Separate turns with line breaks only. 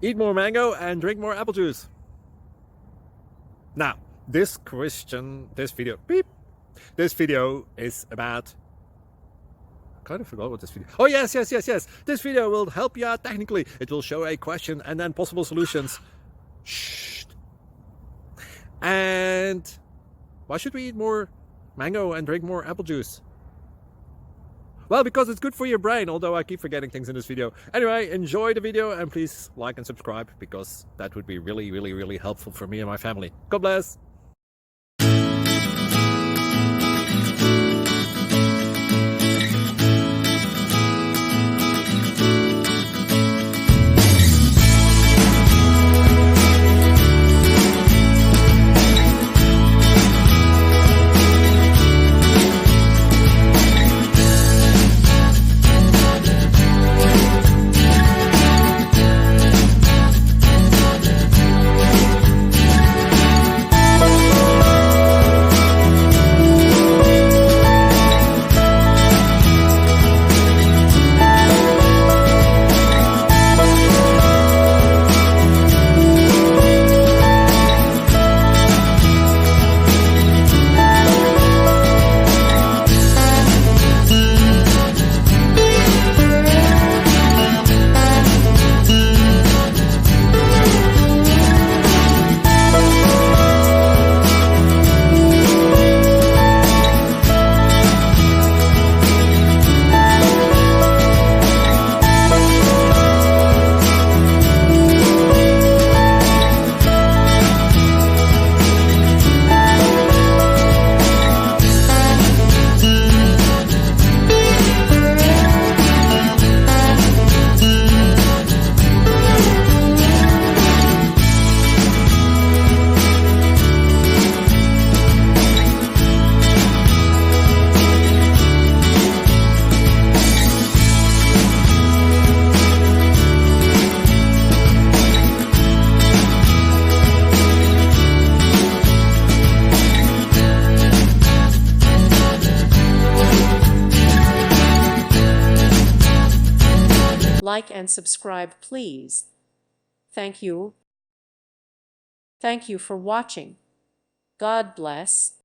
Eat more mango and drink more apple juice. Now, this video is about... I kind of forgot what this video... Oh, yes. This video will help you out technically. It will show a question and then possible solutions. Shh. And why should we eat more mango and drink more apple juice? Well, because it's good for your brain, although I keep forgetting things in this video. Anyway, enjoy the video and please like and subscribe, because that would be really helpful for me and my family. God bless!
Like and subscribe, please. Thank you. Thank you for watching. God bless.